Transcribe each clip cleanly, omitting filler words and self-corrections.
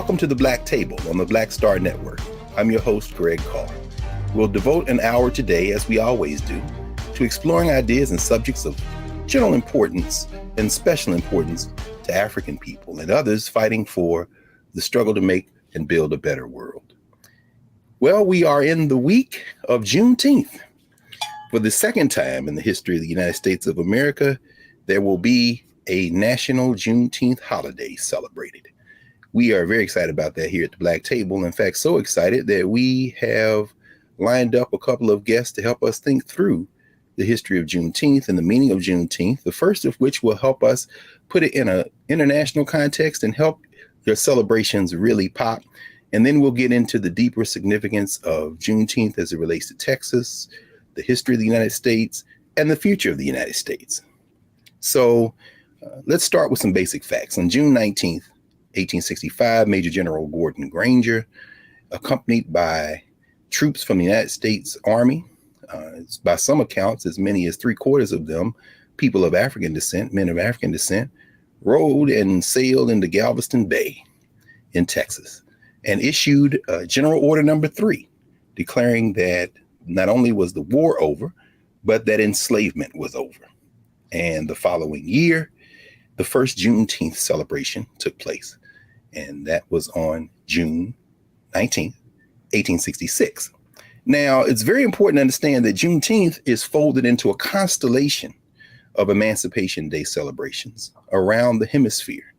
Welcome to the Black Table on the Black Star Network. I'm your host, Greg Carr. We'll devote an hour today, as we always do, to exploring ideas and subjects of general importance and special importance to African people and others fighting for the struggle to make and build a better world. Well, we are in the week of Juneteenth. For the second time in the history of the United States of America, there will be a national Juneteenth holiday celebrated. We are very excited about that here at the Black Table. In fact, so excited that we have lined up a couple of guests to help us think through the history of Juneteenth and the meaning of Juneteenth, the first of which will help us put it in an international context and help your celebrations really pop. And then we'll get into the deeper significance of Juneteenth as it relates to Texas, the history of the United States, and the future of the United States. So let's start with some basic facts. On June 19th, 1865, Major General Gordon Granger, accompanied by troops from the United States Army, by some accounts, as many as 3/4 of them, people of African descent, men of African descent, rode and sailed into Galveston Bay in Texas and issued General Order Number 3, declaring that not only was the war over, but that enslavement was over. And the following year, the first Juneteenth celebration took place. And that was on June 19th, 1866. Now, it's very important to understand that Juneteenth is folded into a constellation of Emancipation Day celebrations around the hemisphere.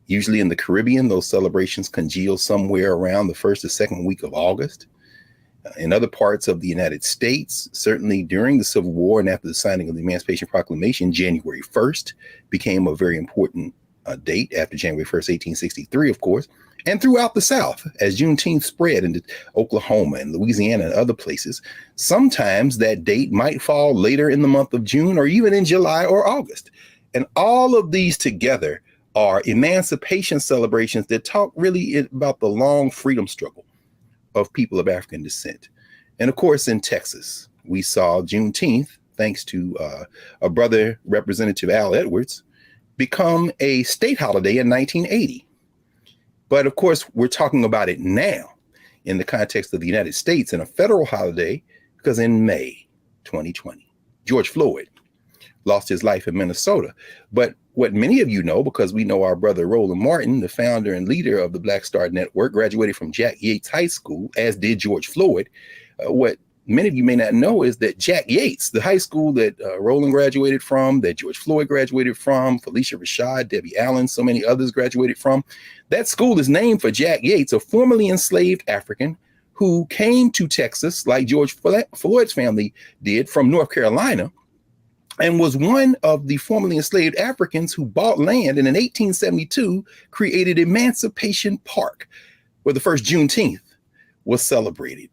Usually in the Caribbean, those celebrations congeal somewhere around the first or second week of August. In other parts of the United States, certainly during the Civil War and after the signing of the Emancipation Proclamation, January 1st became a very important date after January 1st, 1863, of course, and throughout the South as Juneteenth spread into Oklahoma and Louisiana and other places. Sometimes that date might fall later in the month of June or even in July or August. And all of these together are emancipation celebrations that talk really about the long freedom struggle of people of African descent. And of course, in Texas, we saw Juneteenth, thanks to a brother, Representative Al Edwards, become a state holiday in 1980. But of course, we're talking about it now in the context of the United States and a federal holiday, because in May 2020, George Floyd lost his life in Minnesota. But what many of you know, because we know our brother Roland Martin, the founder and leader of the Black Star Network, graduated from Jack Yates High School, as did George Floyd. What many of you may not know is that Jack Yates, the high school that Roland graduated from, that George Floyd graduated from, Felicia Rashad, Debbie Allen, so many others graduated from, that school is named for Jack Yates, a formerly enslaved African who came to Texas, like George Floyd's family did, from North Carolina, and was one of the formerly enslaved Africans who bought land and in 1872 created Emancipation Park, where the first Juneteenth was celebrated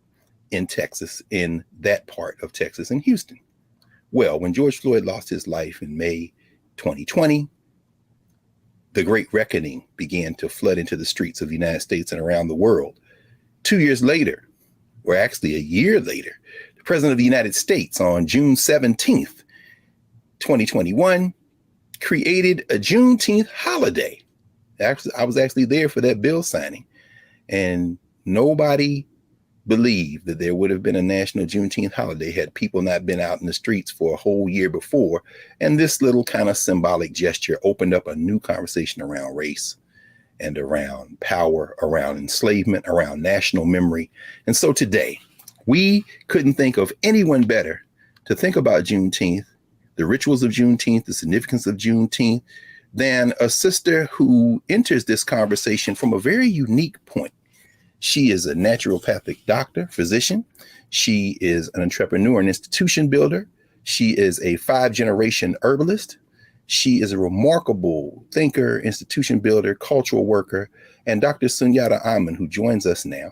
in Texas, in that part of Texas, in Houston. Well, when George Floyd lost his life in May 2020, the Great Reckoning began to flood into the streets of the United States and around the world. 2 years later, or actually a year later, the President of the United States on June 17th, 2021, created a Juneteenth holiday. Actually, I was actually there for that bill signing, and nobody believed that there would have been a national Juneteenth holiday had people not been out in the streets for a whole year before. And this little kind of symbolic gesture opened up a new conversation around race and around power, around enslavement, around national memory. And so today, we couldn't think of anyone better to think about Juneteenth, the rituals of Juneteenth, the significance of Juneteenth, than a sister who enters this conversation from a very unique point. She is a naturopathic doctor, physician. She is an entrepreneur and institution builder. She is a 5-generation herbalist. She is a remarkable thinker, institution builder, cultural worker, and Dr. Sunyatta Amen, who joins us now.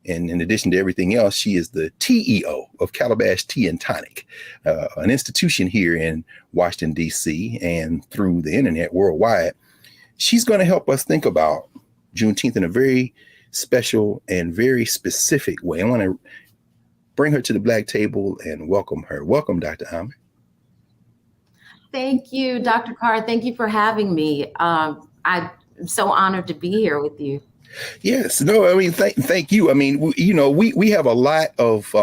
And in addition to everything else, she is the TEO of Calabash Tea and Tonic, an institution here in Washington, D.C., and through the internet worldwide. She's going to help us think about Juneteenth in a very special and very specific way. I want to bring her to the Black Table and welcome her. Welcome, Dr. Amen. Thank you, Dr. Carr. Thank you for having me. I'm so honored to be here with you. Yes. No, I mean, thank you. I mean, we have a lot of,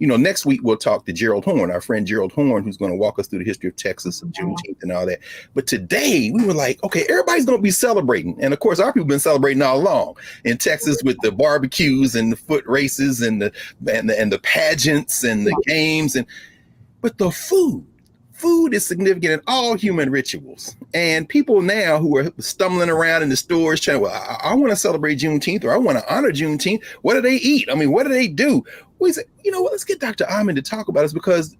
next week we'll talk to Gerald Horn, our friend Gerald Horn, who's going to walk us through the history of Texas and Juneteenth and all that. But today we were like, okay, everybody's going to be celebrating. And of course, our people have been celebrating all along in Texas with the barbecues and the foot races and the pageants and the games. But the food is significant in all human rituals. And people now who are stumbling around in the stores trying, well, I want to celebrate Juneteenth, or I want to honor Juneteenth. What do they eat? I mean, what do they do? We said, let's get Dr. Amen to talk about this, because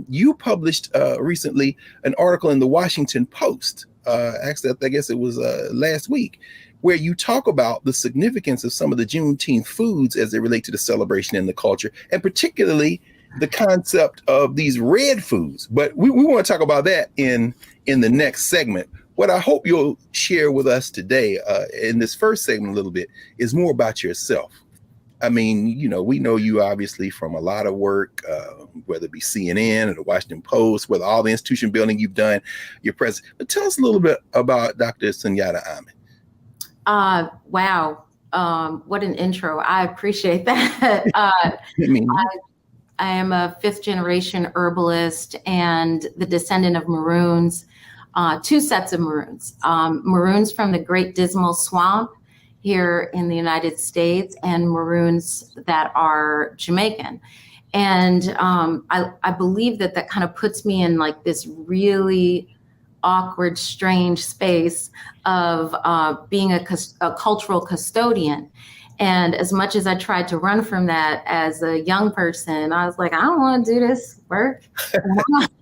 you published recently an article in the Washington Post. Actually, I guess it was last week, where you talk about the significance of some of the Juneteenth foods as they relate to the celebration and the culture, and particularly the concept of these red foods. But we want to talk about that in the next segment. What I hope you'll share with us today in this first segment a little bit is more about yourself. I mean, we know you obviously from a lot of work, whether it be CNN or the Washington Post, whether all the institution building you've done, your president. But tell us a little bit about Dr. Sunyatta Amen. Wow. What an intro. I appreciate that. I am a fifth generation herbalist and the descendant of Maroons, two sets of Maroons. Maroons from the Great Dismal Swamp here in the United States, and Maroons that are Jamaican. And I believe that kind of puts me in like this really awkward, strange space of being a cultural custodian. And as much as I tried to run from that as a young person, I was like, I don't want to do this work.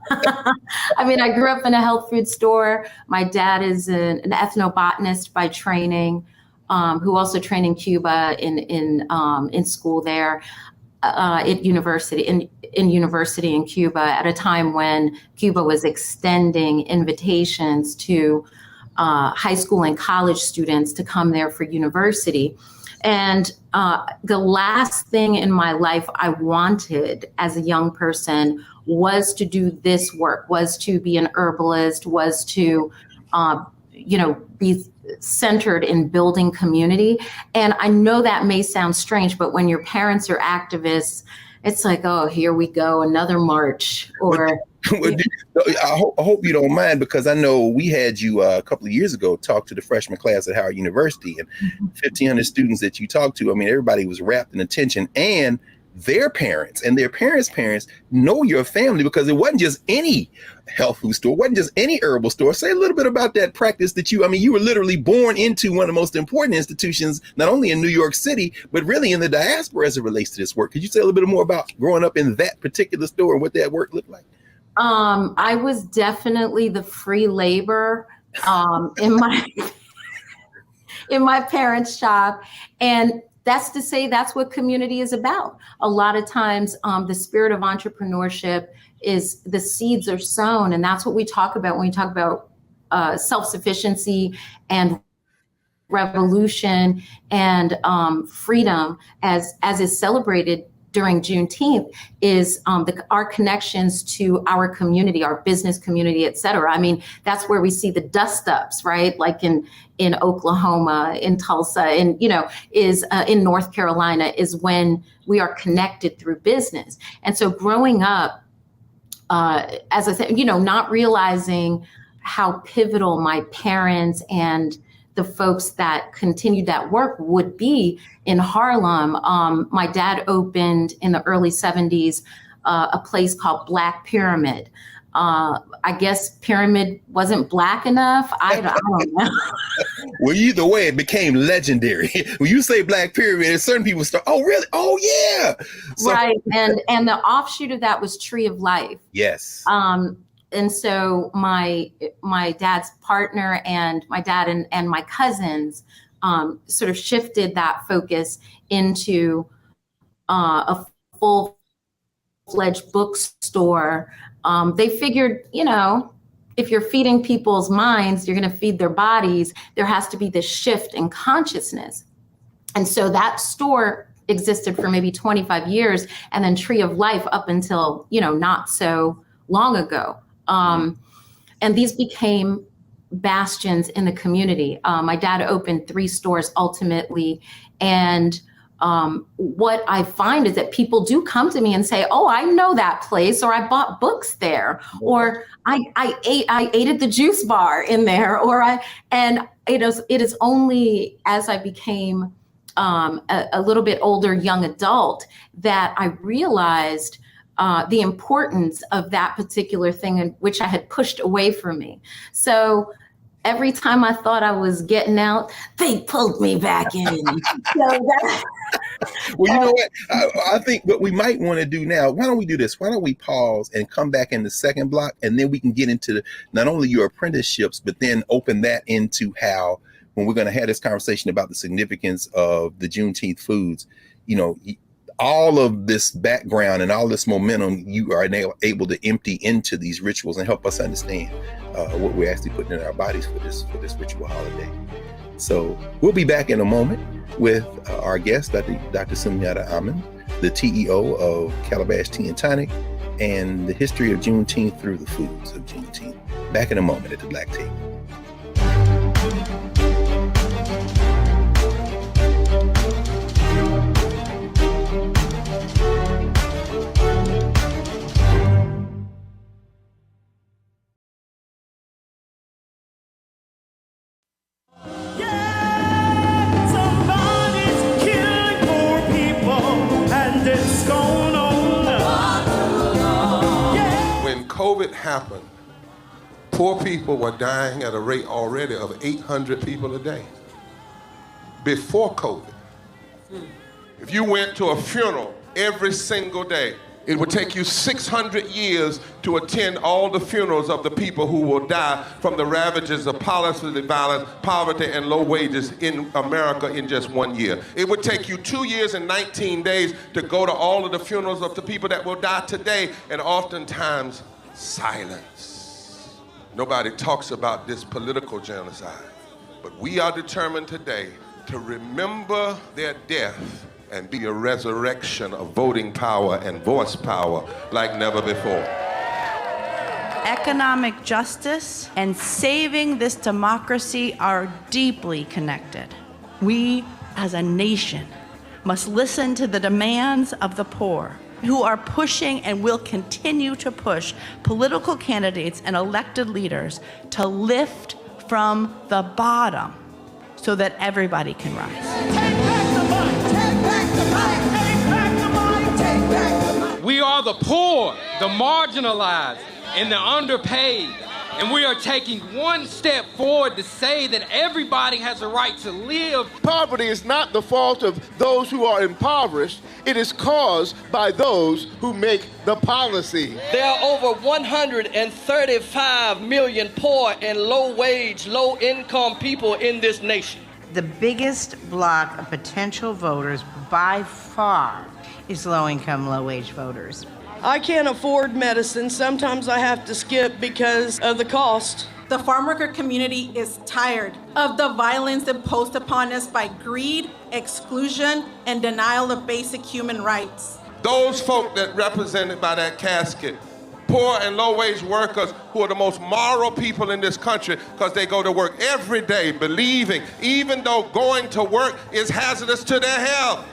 I mean, I grew up in a health food store. My dad is an ethnobotanist by training, who also trained in Cuba in school there, at university in university in Cuba at a time when Cuba was extending invitations to high school and college students to come there for university. And the last thing in my life I wanted as a young person was to do this work, was to be an herbalist, was to, be centered in building community. And I know that may sound strange, but when your parents are activists, it's like, oh, here we go, another march. Or I hope you don't mind, because I know we had you a couple of years ago talk to the freshman class at Howard University, and 1,500 students that you talked to. I mean, everybody was wrapped in attention, and their parents and their parents' parents know your family, because it wasn't just any health food store, wasn't just any herbal store. Say a little bit about that practice that you were literally born into one of the most important institutions, not only in New York City, but really in the diaspora as it relates to this work. Could you say a little bit more about growing up in that particular store and what that work looked like? I was definitely the free labor in my parents' shop. And that's to say that's what community is about. A lot of times the spirit of entrepreneurship is the seeds are sown. And that's what we talk about when we talk about self-sufficiency and revolution and freedom as is celebrated during Juneteenth is our connections to our community, our business community, et cetera. I mean, that's where we see the dust ups, right? Like in Oklahoma, in Tulsa, and is in North Carolina, is when we are connected through business. And so growing up, as I said, not realizing how pivotal my parents and the folks that continued that work would be in Harlem. My dad opened in the early 70s a place called Black Pyramid. I guess Pyramid wasn't Black enough. I don't know. Well, either way, it became legendary. When you say Black Pyramid, certain people start, oh, really? Oh, yeah. So, right. And the offshoot of that was Tree of Life. Yes. And so my dad's partner and my dad and my cousins sort of shifted that focus into a full-fledged bookstore. They figured, if you're feeding people's minds, you're going to feed their bodies. There has to be this shift in consciousness. And so that store existed for maybe 25 years, and then Tree of Life up until, not so long ago. And these became bastions in the community. My dad opened 3 stores ultimately. And what I find is that people do come to me and say, oh, I know that place, or I bought books there, or I ate at the juice bar in there, and it is only as I became a little bit older young adult that I realized the importance of that particular thing, which I had pushed away from me. So every time I thought I was getting out, they pulled me back in. Well, you know what? I think what we might want to do now, why don't we do this? Why don't we pause and come back in the second block, and then we can get into not only your apprenticeships, but then open that into how, when we're going to have this conversation about the significance of the Juneteenth foods, you know, all of this background and all this momentum you are now able to empty into these rituals and help us understand what we're actually putting in our bodies for this ritual holiday. So we'll be back in a moment with our guest, Dr. Sunyatta Amen, the TEO of Calabash Tea and Tonic, and the history of Juneteenth through the foods of Juneteenth. Back in a moment at the Black Table. COVID happened, poor people were dying at a rate already of 800 people a day. Before COVID, if you went to a funeral every single day, it would take you 600 years to attend all the funerals of the people who will die from the ravages of policy violence, poverty, and low wages in America in just 1 year. It would take you 2 years and 19 days to go to all of the funerals of the people that will die today, and oftentimes silence. Nobody talks about this political genocide, but we are determined today to remember their death and be a resurrection of voting power and voice power like never before. Economic justice and saving this democracy are deeply connected. We, as a nation, must listen to the demands of the poor, who are pushing and will continue to push political candidates and elected leaders to lift from the bottom so that everybody can rise. Take back the money, take back the money, take back the money, take back the money. We are the poor, the marginalized, and the underpaid. And we are taking one step forward to say that everybody has a right to live. Poverty is not the fault of those who are impoverished. It is caused by those who make the policy. There are over 135 million poor and low-wage, low-income people in this nation. The biggest block of potential voters by far is low-income, low-wage voters. I can't afford medicine. Sometimes I have to skip because of the cost. The farm worker community is tired of the violence imposed upon us by greed, exclusion, and denial of basic human rights. Those folk that represented by that casket, poor and low-wage workers who are the most moral people in this country because they go to work every day believing, even though going to work is hazardous to their health.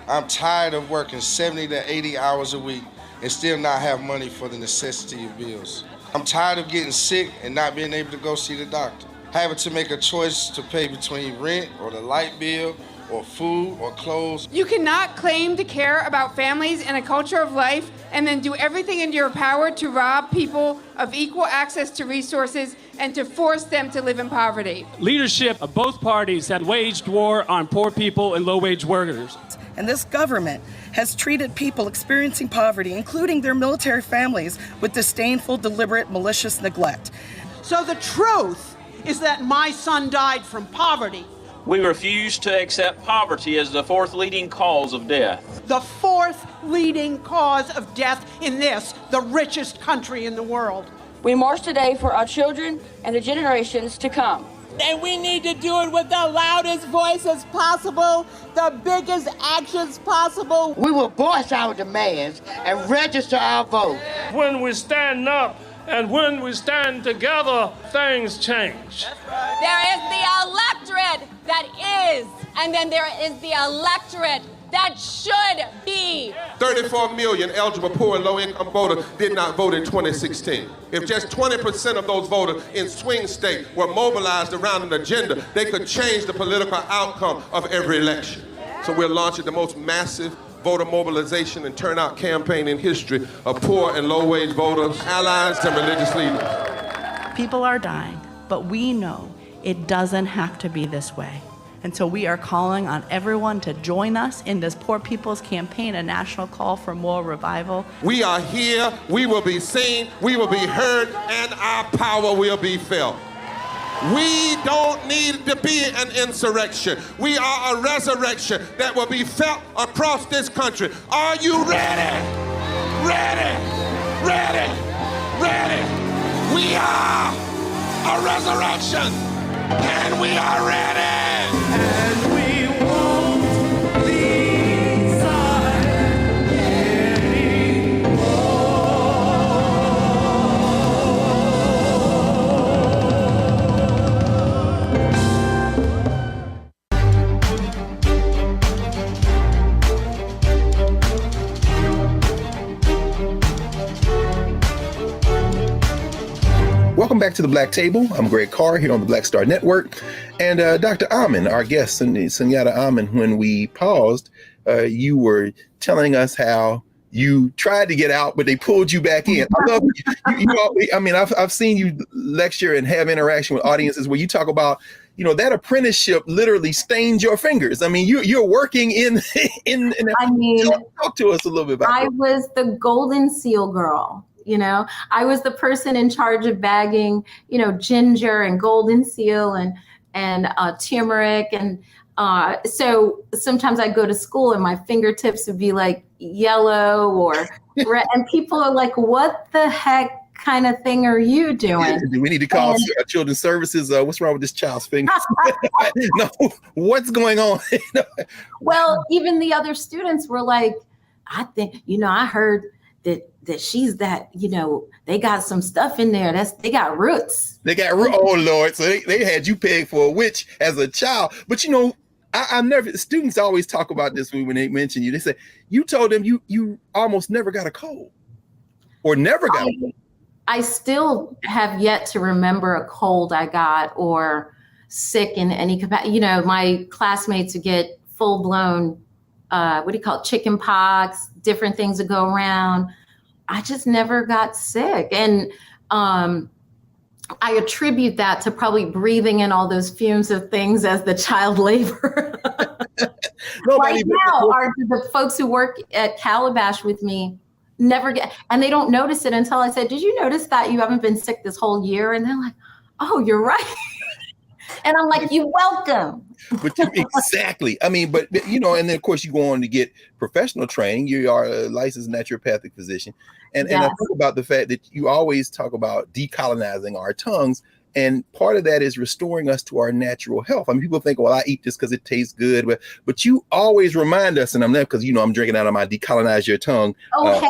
I'm tired of working 70 to 80 hours a week and still not have money for the necessity of bills. I'm tired of getting sick and not being able to go see the doctor. Having to make a choice to pay between rent or the light bill or food or clothes. You cannot claim to care about families and a culture of life and then do everything in your power to rob people of equal access to resources and to force them to live in poverty. Leadership of both parties have waged war on poor people and low-wage workers. And this government has treated people experiencing poverty, including their military families, with disdainful, deliberate, malicious neglect. So the truth is that my son died from poverty. We refuse to accept poverty as the fourth leading cause of death. The fourth leading cause of death in this, the richest country in the world. We march today for our children and the generations to come. And we need to do it with the loudest voices possible, the biggest actions possible. We will voice our demands and register our vote. When we stand up And when we stand together, things change. There is the electorate that is, and then there is the electorate that should be. 34 million eligible poor and low-income voters did not vote in 2016. If just 20% of those voters in swing states were mobilized around an agenda, they could change the political outcome of every election. So we're launching the most massive voter mobilization and turnout campaign in history of poor and low-wage voters, allies, and religious leaders. People are dying, but we know it doesn't have to be this way. And so we are calling on everyone to join us in this Poor People's Campaign, a national call for more revival. We are here, we will be seen, we will be heard, and our power will be felt. We don't need to be an insurrection. We are a resurrection that will be felt across this country. Are you ready? Ready? Ready? Ready? We are a resurrection, and we are ready. And we won't be silent anymore. Welcome back to the Black Table. I'm Greg Carr here on the Black Star Network. And Dr. Amen, our guest, Sunyatta Amen, when we paused, you were telling us how you tried to get out, but they pulled you back in. I love you. I've seen you lecture and have interaction with audiences where you talk about, that apprenticeship literally stained your fingers. I mean, you're working in. Talk to us a little bit about that. I was the Golden Seal girl. I was the person in charge of bagging, ginger and golden seal and turmeric. And so sometimes I'd go to school and my fingertips would be like yellow or red. And people are like, what the heck kind of thing are you doing? Do we need to call children's services? What's wrong with this child's fingers? No, what's going on? Well, even the other students were like, I think, I heard that she's that, they got some stuff in there. They got roots. They got roots. Oh Lord. So they had you pegged for a witch as a child. But I've never, students always talk about this when they mention you. They say, you told them you almost never got a cold or never got a cold. I still have yet to remember a cold I got or sick in any capacity. My classmates would get full blown, chicken pox, different things that go around. I just never got sick. And I attribute that to probably breathing in all those fumes of things as the child labor. Right now, the folks who work at Calabash with me never get, and they don't notice it until I said, did you notice that you haven't been sick this whole year? And they're like, oh, you're right. And I'm like, you're welcome. Exactly. I mean, but and then of course you go on to get professional training. You are a licensed naturopathic physician. And I think about the fact that you always talk about decolonizing our tongues. And part of that is restoring us to our natural health. I mean, people think, well, I eat this because it tastes good, but you always remind us, and I'm there because I'm drinking out of my Decolonize Your Tongue. Okay.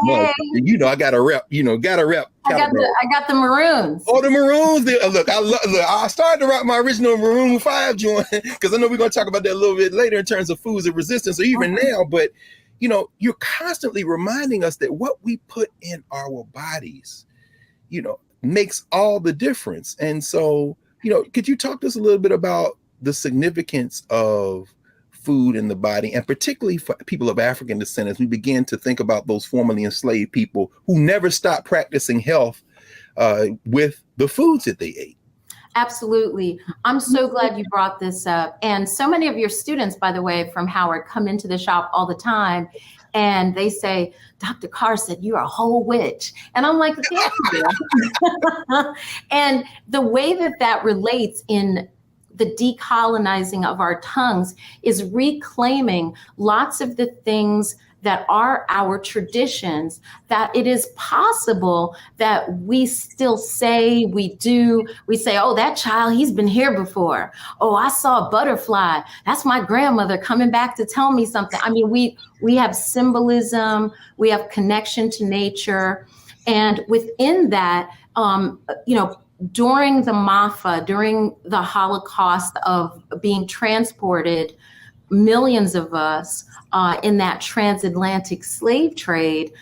I got a rep. I got the maroons. Oh, the maroons! Look, I started to rock my original Maroon 5 joint because I know we're going to talk about that a little bit later in terms of foods of resistance, or even now. But you're constantly reminding us that what we put in our bodies, makes all the difference. And so, could you talk to us a little bit about the significance of food in the body, and particularly for people of African descent, as we begin to think about those formerly enslaved people who never stopped practicing health with the foods that they ate? Absolutely. I'm so glad you brought this up. And so many of your students, by the way, from Howard come into the shop all the time and they say, Dr. Carr said you're a whole witch. And I'm like, thank you. And the way that relates in the decolonizing of our tongues is reclaiming lots of the things that are our traditions, that it is possible that we still say, we say, oh, that child, he's been here before. Oh, I saw a butterfly. That's my grandmother coming back to tell me something. I mean, we have symbolism, we have connection to nature. And within that, during the MAFA, during the Holocaust of being transported, millions of us in that transatlantic slave trade,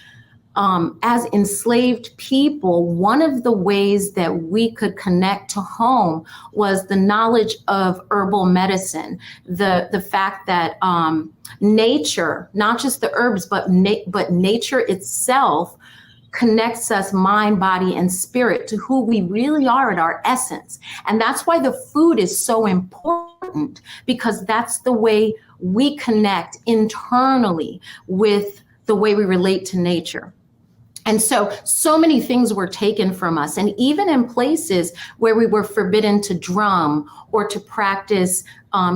as enslaved people, one of the ways that we could connect to home was the knowledge of herbal medicine, the fact that nature, not just the herbs, but nature itself connects us mind, body, and spirit to who we really are at our essence. And that's why the food is so important, because that's the way we connect internally with the way we relate to nature. And so many things were taken from us. And even in places where we were forbidden to drum or to practice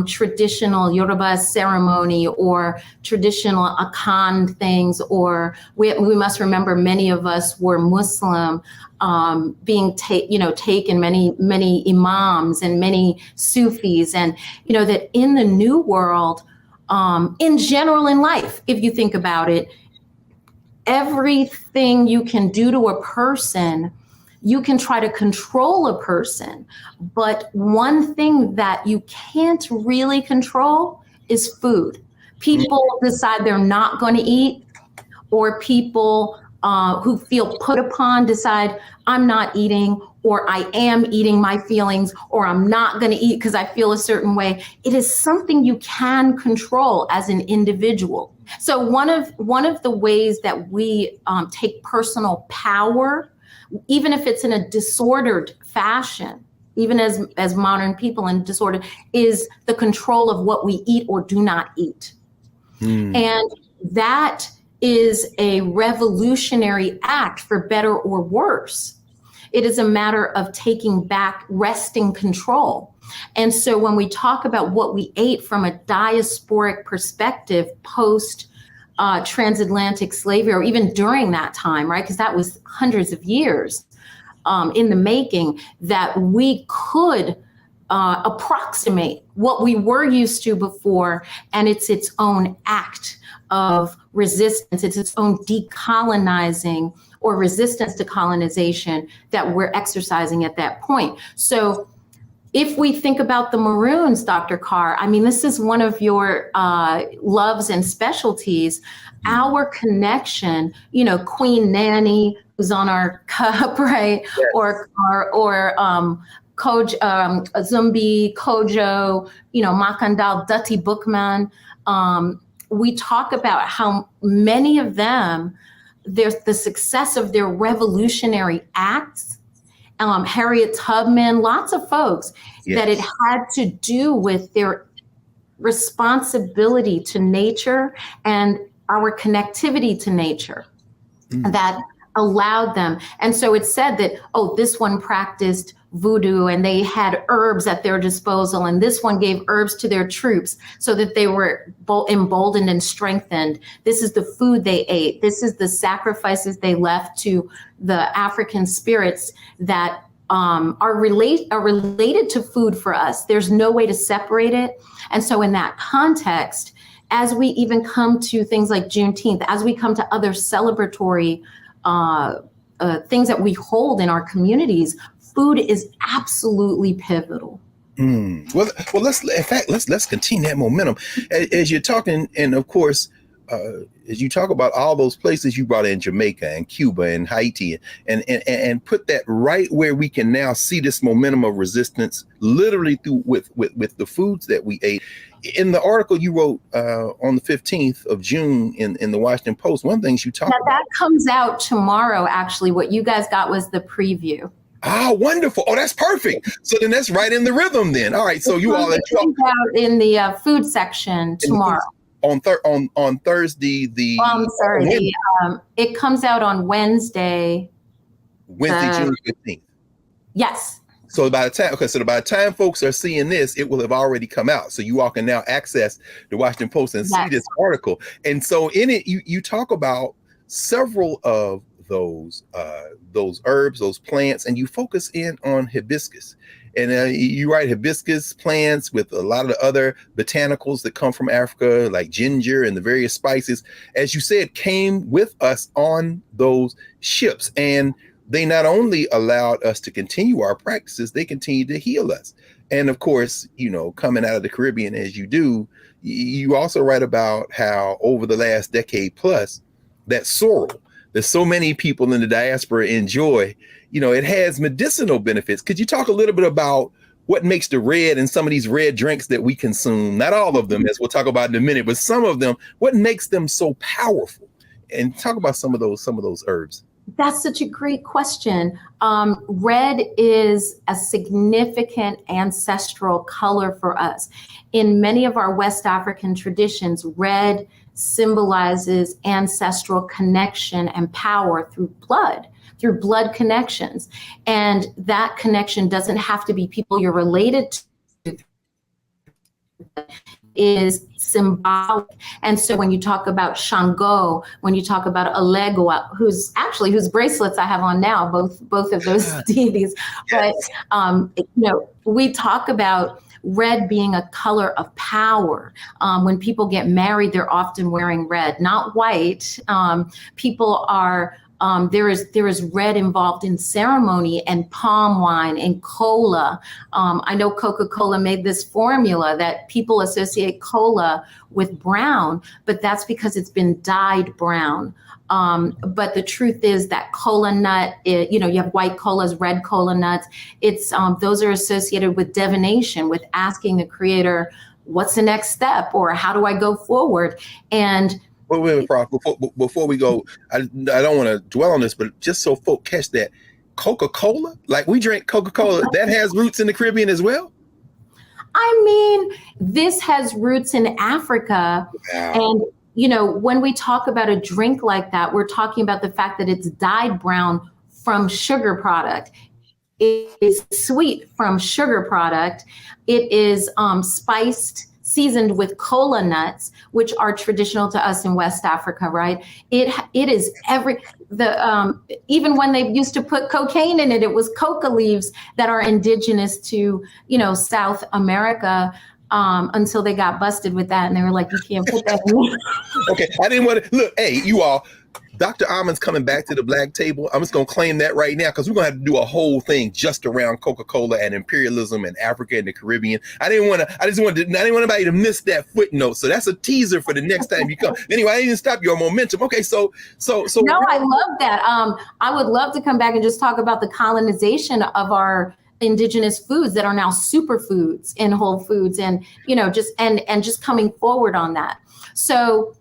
traditional Yoruba ceremony or traditional Akan things, or we must remember many of us were Muslim, being taken, many imams and many Sufis, and that in the New World, in general in life, if you think about it, everything you can do to a person, you can try to control a person. But one thing that you can't really control is food. People decide they're not going to eat, or people who feel put upon decide, I'm not eating, or I am eating my feelings, or I'm not going to eat because I feel a certain way. It is something you can control as an individual. So one of the ways that we take personal power, even if it's in a disordered fashion, even as modern people in disorder, is the control of what we eat or do not eat. And that is a revolutionary act, for better or worse. It is a matter of taking back wresting control. And so when we talk about what we ate from a diasporic perspective post transatlantic slavery, or even during that time, right? Because that was hundreds of years in the making, that we could approximate what we were used to before, and it's its own act of resistance. It's its own decolonizing or resistance to colonization that we're exercising at that point. So if we think about the Maroons, Dr. Carr, I mean, this is one of your loves and specialties, our connection, Queen Nanny, who's on our cup, right? Yes. Or Zumbi, Kojo, Makandal, Dutty Bookman. We talk about how many of them, there's the success of their revolutionary acts, Harriet Tubman, lots of folks, yes, that it had to do with their responsibility to nature and our connectivity to nature that allowed them. And so it's said that, this one practiced voodoo and they had herbs at their disposal, and this one gave herbs to their troops so that they were emboldened and strengthened. This is the food they ate. This is the sacrifices they left to the African spirits that are related to food for us. There's no way to separate it. And so in that context, as we even come to things like Juneteenth, as we come to other celebratory things that we hold in our communities, food is absolutely pivotal. Well, let's continue that momentum as you're talking, and of course, as you talk about all those places you brought in, Jamaica and Cuba and Haiti, and put that right where we can now see this momentum of resistance, literally through with the foods that we ate. In the article you wrote on the 15th of June in the Washington Post, one of the things you talked about. That comes out tomorrow, actually. What you guys got was the preview. Ah, wonderful. Oh, that's perfect. So then that's right in the rhythm then. All right. So you all out in the food section tomorrow. On Thursday, it comes out on Wednesday. June 15th. Yes. So by the time folks are seeing this, it will have already come out. So you all can now access the Washington Post and see this article. And so in it, you talk about several of those herbs, those plants, and you focus in on hibiscus. And you write hibiscus plants with a lot of the other botanicals that come from Africa, like ginger and the various spices, as you said, came with us on those ships. And they not only allowed us to continue our practices, they continued to heal us. And of course, coming out of the Caribbean as you do, you also write about how over the last decade plus, that sorrel that so many people in the diaspora enjoy, it has medicinal benefits. Could you talk a little bit about what makes the red and some of these red drinks that we consume, not all of them, as we'll talk about in a minute, but some of them, what makes them so powerful? And talk about some of those herbs. That's such a great question. Red is a significant ancestral color for us. In many of our West African traditions, red symbolizes ancestral connection and power through blood connections. And that connection doesn't have to be people you're related to. Is symbolic. And so when you talk about Shango, when you talk about Alegua, whose bracelets I have on now, both of those deities, but we talk about red being a color of power. When people get married, they're often wearing red, not white. People are there is red involved in ceremony and palm wine and cola. I know Coca-Cola made this formula that people associate cola with brown, but that's because it's been dyed brown. But the truth is that cola nut, you have white colas, red cola nuts. It's those are associated with divination, with asking the creator, what's the next step, or how do I go forward? And wait, Prof, before we go, I don't want to dwell on this, but just so folk catch that, Coca-Cola, like we drink Coca-Cola, that has roots in the Caribbean as well? I mean, this has roots in Africa. Wow. And, when we talk about a drink like that, we're talking about the fact that it's dyed brown from sugar product. It is sweet from sugar product. It is spiced, seasoned with cola nuts, which are traditional to us in West Africa, right? It is even when they used to put cocaine in it, it was coca leaves that are indigenous to, South America, until they got busted with that. And they were like, you can't put that in. Okay, I didn't want to, look, hey, you all, Dr. Amon's coming back to the black table. I'm just going to claim that right now because we're going to have to do a whole thing just around Coca-Cola and imperialism in Africa and the Caribbean. I didn't want anybody to miss that footnote. So that's a teaser for the next time you come. Anyway, I didn't stop your momentum. Okay, so. No, I love that. I would love to come back and just talk about the colonization of our indigenous foods that are now superfoods in Whole Foods, and just coming forward on that. So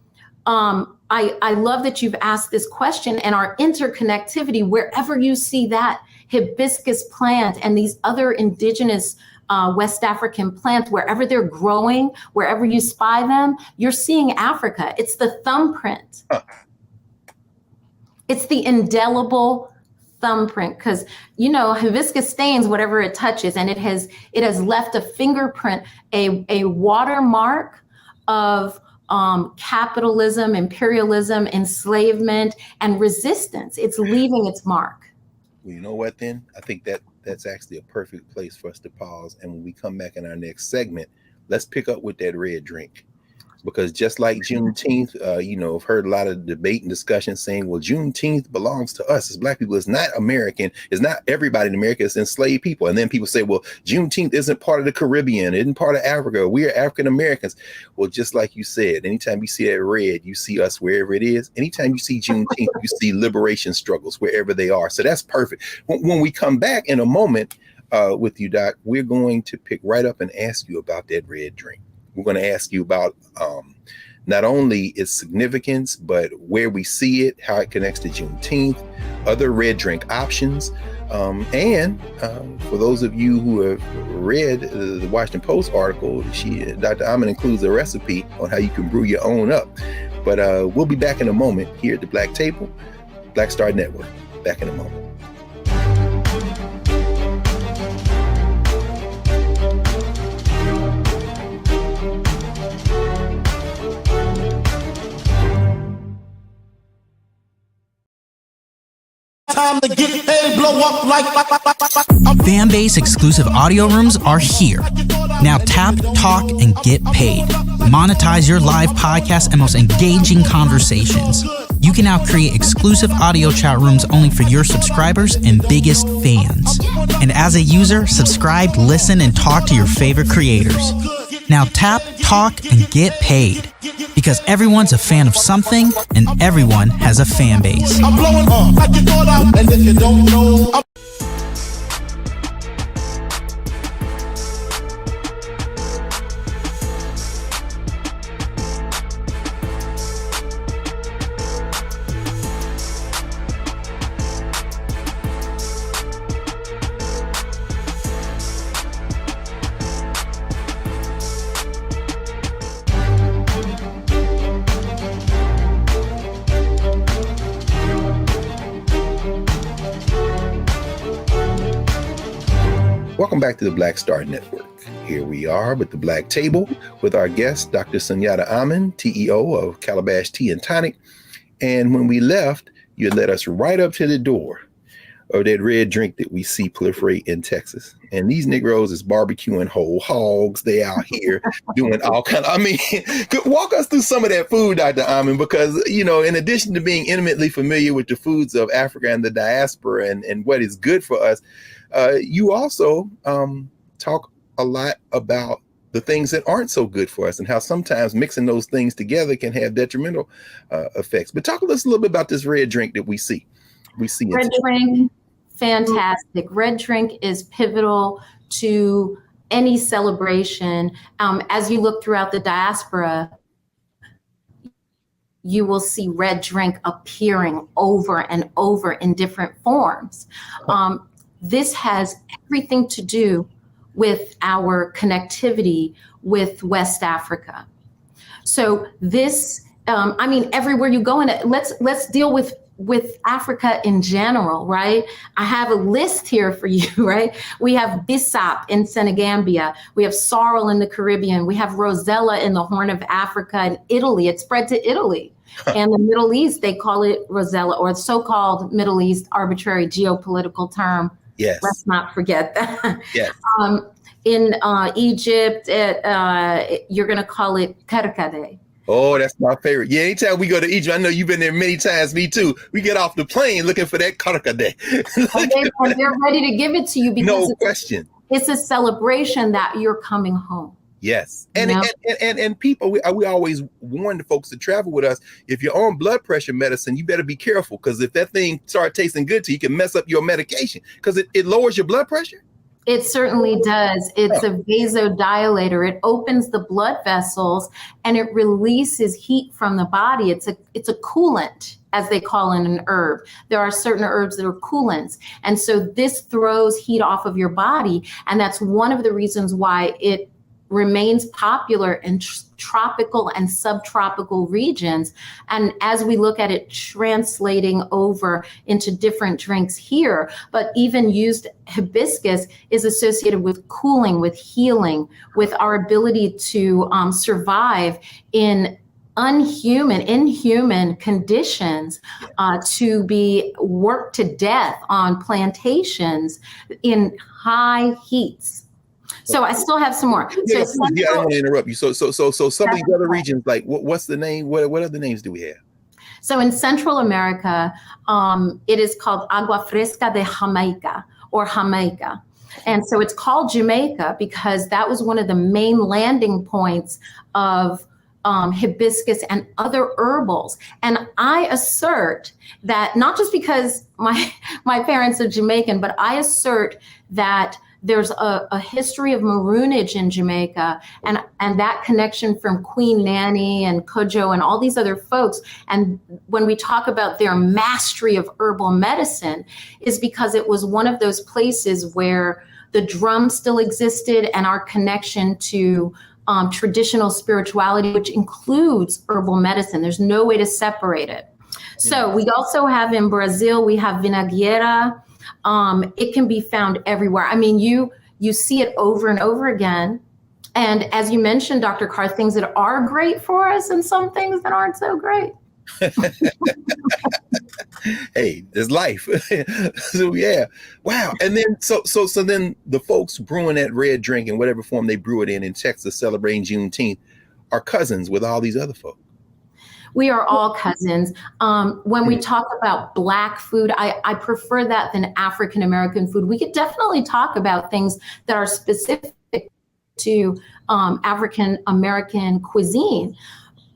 I love that you've asked this question, and our interconnectivity, wherever you see that hibiscus plant and these other indigenous West African plants, wherever they're growing, wherever you spy them, you're seeing Africa. It's the thumbprint. It's the indelible thumbprint, because hibiscus stains whatever it touches, and it has left a fingerprint, a watermark of capitalism, imperialism, enslavement, and resistance. It's leaving its mark. Well, you know what then? I think that's actually a perfect place for us to pause. And when we come back in our next segment, let's pick up with that red drink. Because just like Juneteenth, I've heard a lot of debate and discussion saying, well, Juneteenth belongs to us as Black people. It's not American. It's not everybody in America. It's enslaved people. And then people say, well, Juneteenth isn't part of the Caribbean. It isn't part of Africa. We are African Americans. Well, just like you said, anytime you see that red, you see us wherever it is. Anytime you see Juneteenth, you see liberation struggles wherever they are. So that's perfect. When we come back in a moment with you, Doc, we're going to pick right up and ask you about that red drink. We're going to ask you about not only its significance, but where we see it, how it connects to Juneteenth, other red drink options. And for those of you who have read the Washington Post article, Dr. Amon includes a recipe on how you can brew your own up. But we'll be back in a moment here at the Black Table, Black Star Network. Back in a moment. Time to get paid, blow up like Fanbase exclusive audio rooms are here. Now tap, talk, and get paid. Monetize your live podcast and most engaging conversations. You can now create exclusive audio chat rooms only for your subscribers and biggest fans. And as a user, subscribe, listen, and talk to your favorite creators. Now tap, talk, and get paid. Because everyone's a fan of something, and everyone has a fan base. I'm blowing up like you thought out, and if you don't know, Welcome back to the Black Star Network. Here we are with the Black Table with our guest, Dr. Sunyatta Amen, TEO of Calabash Tea and Tonic. And when we left, you led us right up to the door of that red drink that we see proliferate in Texas. And these Negroes is barbecuing whole hogs. They out here doing all kind of, walk us through some of that food, Dr. Amen, because, in addition to being intimately familiar with the foods of Africa and the diaspora and what is good for us, you also talk a lot about the things that aren't so good for us and how sometimes mixing those things together can have detrimental effects. But talk to us a little bit about this red drink that we see. Red drink, fantastic. Red drink is pivotal to any celebration. As you look throughout the diaspora, you will see red drink appearing over and over in different forms. This has everything to do with our connectivity with West Africa. So this, everywhere you go in it, let's deal with Africa in general, right? I have a list here for you, right? We have Bissap in Senegambia. We have sorrel in the Caribbean. We have Rosella in the Horn of Africa and Italy. It spread to Italy. And the Middle East, they call it Rosella, or so-called Middle East arbitrary geopolitical term. Yes. Let's not forget that. Yes. In Egypt, you're going to call it karkade. Oh, that's my favorite. Yeah, anytime we go to Egypt, I know you've been there many times, me too. We get off the plane looking for that karkade. And they're ready to give it to you because it's a celebration that you're coming home. Yes. And people, we always warn the folks to travel with us. If you're on blood pressure medicine, you better be careful, because if that thing starts tasting good to you, it can mess up your medication because it lowers your blood pressure. It certainly does. It's a vasodilator. It opens the blood vessels and it releases heat from the body. It's a coolant, as they call in an herb. There are certain herbs that are coolants. And so this throws heat off of your body. And that's one of the reasons why it remains popular in tropical and subtropical regions. And as we look at it translating over into different drinks here, but even used hibiscus is associated with cooling, with healing, with our ability to survive in inhuman conditions, to be worked to death on plantations in high heats. So I still have some more. I don't want to interrupt you. So some of these other regions, like what's the name? What other names do we have? So in Central America, it is called agua fresca de Jamaica, or Jamaica. And so it's called Jamaica because that was one of the main landing points of hibiscus and other herbals. And I assert that, not just because my parents are Jamaican, but I assert that there's a history of maroonage in Jamaica and that connection from Queen Nanny and Kojo and all these other folks. And when we talk about their mastery of herbal medicine, is because it was one of those places where the drum still existed and our connection to traditional spirituality, which includes herbal medicine. There's no way to separate it. So we also have in Brazil, we have vinagrera. It can be found everywhere. I mean, you see it over and over again. And as you mentioned, Dr. Carr, things that are great for us and some things that aren't so great. Hey, there's life. So yeah. Wow. And then so then the folks brewing that red drink in whatever form they brew it in Texas, celebrating Juneteenth, are cousins with all these other folks. We are all cousins. When we talk about Black food, I prefer that than African American food. We could definitely talk about things that are specific to African American cuisine.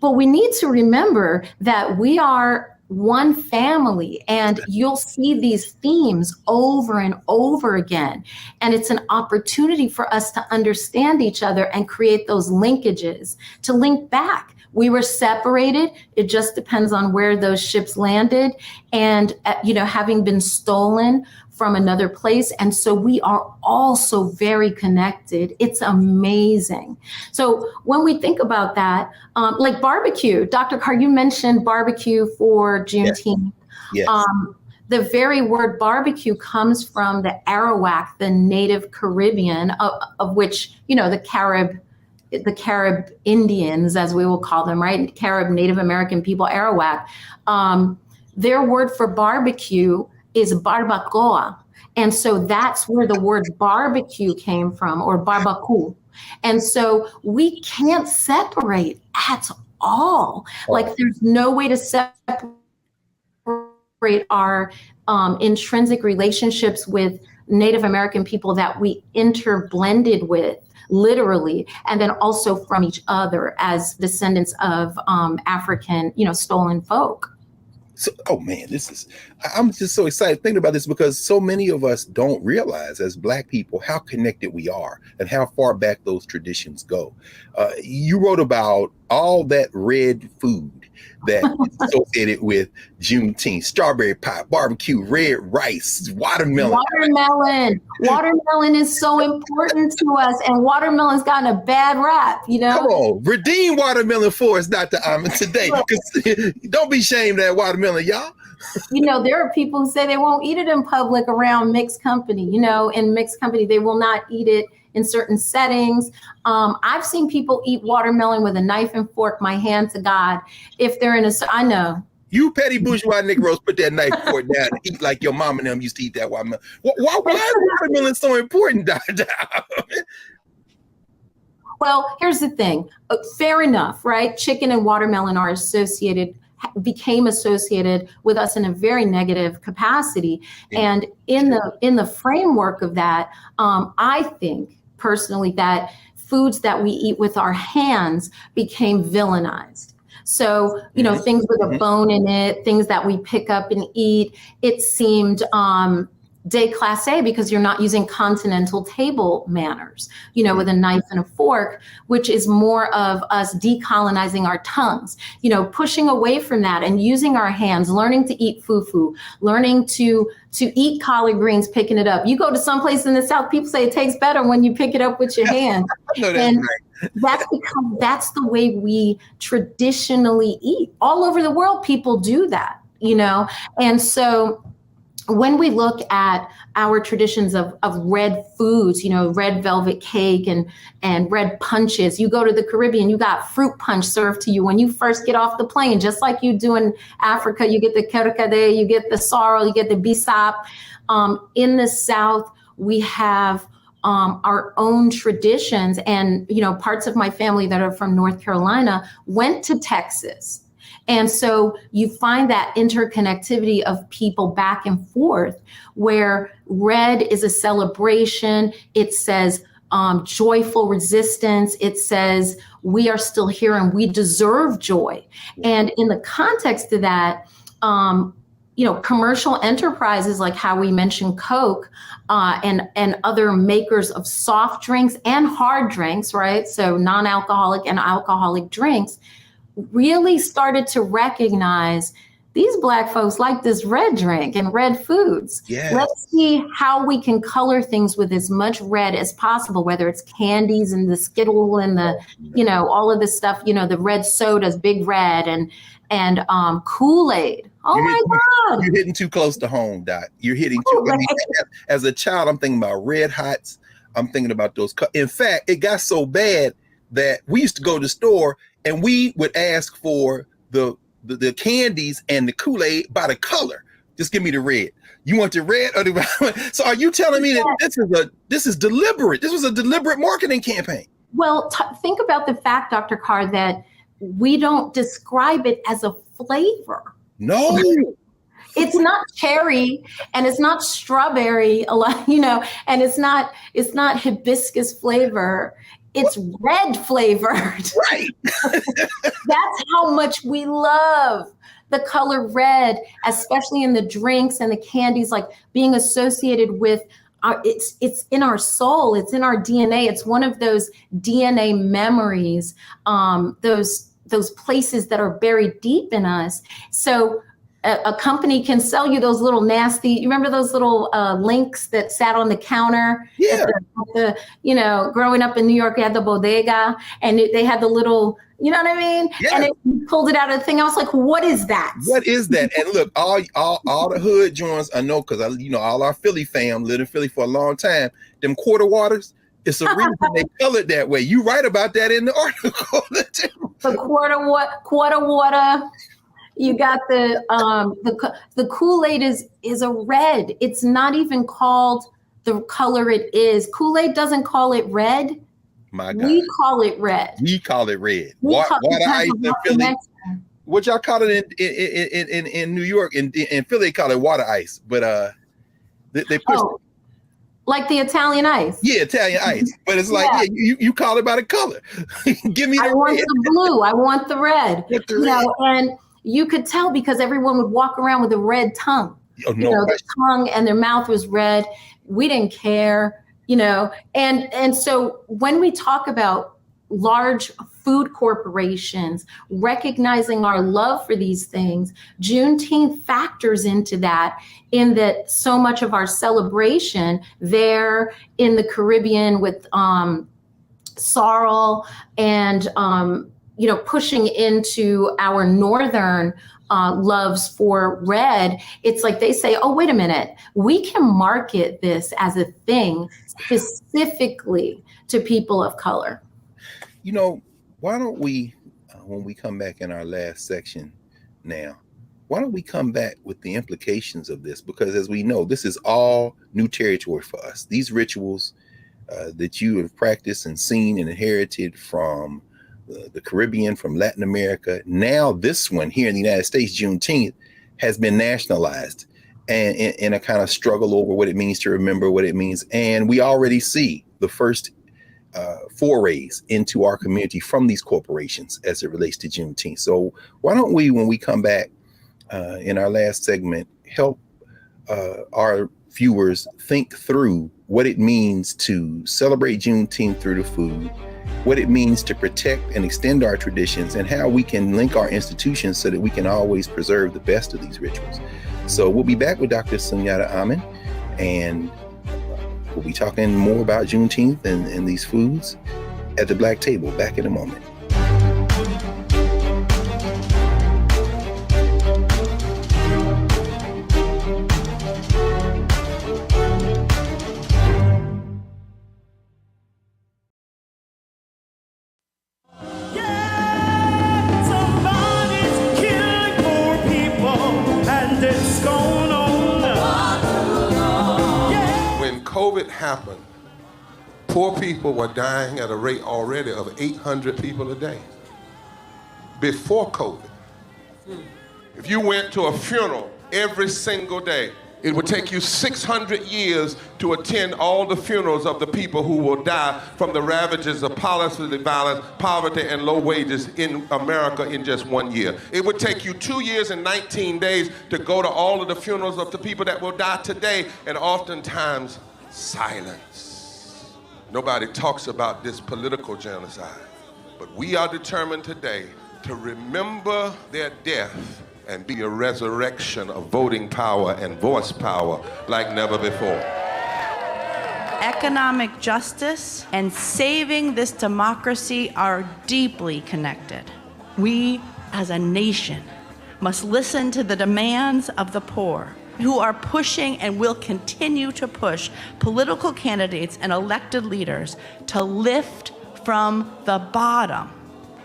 But we need to remember that we are one family, and you'll see these themes over and over again. And it's an opportunity for us to understand each other and create those linkages, to link back. We were separated. It just depends on where those ships landed and, having been stolen from another place. And so we are also very connected. It's amazing. So when we think about that, like barbecue, Dr. Carr, you mentioned barbecue for Juneteenth. Yes. The very word barbecue comes from the Arawak, the native Caribbean, of which, the Carib Indians, as we will call them, right? Carib Native American people, Arawak. Their word for barbecue is barbacoa. And so that's where the word barbecue came from, or barbacoa. And so we can't separate at all. Like there's no way to separate our intrinsic relationships with Native American people that we interblended with, literally, and then also from each other as descendants of African, stolen folk. So, oh man, I'm just so excited thinking about this, because so many of us don't realize as Black people how connected we are and how far back those traditions go. You wrote about all that red food that is associated with Juneteenth: strawberry pie, barbecue, red rice, watermelon. Watermelon is so important to us, and watermelon's gotten a bad rap, Come on, redeem watermelon for us, Dr. Amen, today. Don't be ashamed of that watermelon, y'all. There are people who say they won't eat it in public around mixed company. In mixed company, they will not eat it in certain settings. I've seen people eat watermelon with a knife and fork, my hand to God. If they're I know. You petty bourgeois Negroes, put that knife and fork down and eat like your mom and them used to eat that watermelon. Why is watermelon so important, Dr. Amen? Well, here's the thing. Fair enough, right? Chicken and watermelon became associated with us in a very negative capacity. And in the framework of that, I think personally that foods that we eat with our hands became villainized. So, things with a bone in it, things that we pick up and eat, it seemed déclassé because you're not using continental table manners, with a knife and a fork, which is more of us decolonizing our tongues, pushing away from that and using our hands, learning to eat fufu, learning to eat collard greens, picking it up. You go to some place in the South, people say it tastes better when you pick it up with your hand. I know that's right. That's because that's the way we traditionally eat. All over the world, people do that, and so when we look at our traditions of red foods, red velvet cake and red punches, you go to the Caribbean, you got fruit punch served to you when you first get off the plane, just like you do in Africa. You get the kerkade, you get the sorrel, you get the bisap. In the South, we have our own traditions, and parts of my family that are from North Carolina went to Texas. And so you find that interconnectivity of people back and forth, where red is a celebration. It says joyful resistance. It says we are still here and we deserve joy. And in the context of that, commercial enterprises like how we mentioned Coke and other makers of soft drinks and hard drinks, right? So non-alcoholic and alcoholic drinks, really started to recognize these Black folks like this red drink and red foods. Yes. Let's see how we can color things with as much red as possible, whether it's candies and the Skittle and the, all of this stuff, the red sodas, Big Red and Kool-Aid. My God. You're hitting too close to home, Doc. You're hitting too. As a child, I'm thinking about Red Hots. I'm thinking about those. In fact, it got so bad that we used to go to the store and we would ask for the candies and the Kool-Aid by the color. Just give me the red. You want the red or the? So are you telling me that this is deliberate? This was a deliberate marketing campaign. Well, think about the fact, Dr. Carr, that we don't describe it as a flavor. No. It's not cherry and it's not strawberry, and it's not hibiscus flavor. It's red flavored. Right. That's how much we love the color red, especially in the drinks and the candies, like being associated with it's in our soul, it's in our DNA. It's one of those DNA memories, those places that are buried deep in us. So a company can sell you those little nasty, you remember those little links that sat on the counter? Yeah. Growing up in New York, you had the bodega and they had the little, you know what I mean? Yeah. And it pulled it out of the thing. I was like, what is that? What is that? And look, all the hood joints, I know, because all our Philly fam lived in Philly for a long time. Them quarter waters, it's a reason they colored that way. You write about that in the article. The quarter water. You got the Kool-Aid is a red. It's not even called the color it is. Kool-Aid doesn't call it red. My God. We call it red. We call it red. Water ice in Philly. What y'all call it in New York? In Philly, they call it water ice. But they push it. Like the Italian ice. Yeah, Italian ice. But it's like, you call it by the color. Give me the red. I want the blue. I want the red. And you could tell because everyone would walk around with a red tongue. Oh, no, their tongue and their mouth was red. We didn't care, And so when we talk about large food corporations recognizing our love for these things, Juneteenth factors into that, in that so much of our celebration there in the Caribbean with sorrel and pushing into our northern loves for red, it's like they say, oh, wait a minute, we can market this as a thing specifically to people of color. Why don't we, when we come back in our last section now, why don't we come back with the implications of this? Because as we know, this is all new territory for us. These rituals that you have practiced and seen and inherited from the Caribbean, from Latin America. Now this one here in the United States, Juneteenth, has been nationalized and in a kind of struggle over what it means to remember what it means. And we already see the first forays into our community from these corporations as it relates to Juneteenth. So why don't we, when we come back in our last segment, help our viewers think through what it means to celebrate Juneteenth through the food, what it means to protect and extend our traditions, and how we can link our institutions so that we can always preserve the best of these rituals. So we'll be back with Dr. Sunyatta Amen, and we'll be talking more about Juneteenth and these foods at the Black Table. Back in a moment. COVID happened, poor people were dying at a rate already of 800 people a day. Before COVID, if you went to a funeral every single day, it would take you 600 years to attend all the funerals of the people who will die from the ravages of policy violence, poverty, and low wages in America in just 1 year. It would take you 2 years and 19 days to go to all of the funerals of the people that will die today, and oftentimes silence. Nobody talks about this political genocide, but we are determined today to remember their death and be a resurrection of voting power and voice power like never before. Economic justice and saving this democracy are deeply connected. We, as a nation, must listen to the demands of the poor, who are pushing and will continue to push political candidates and elected leaders to lift from the bottom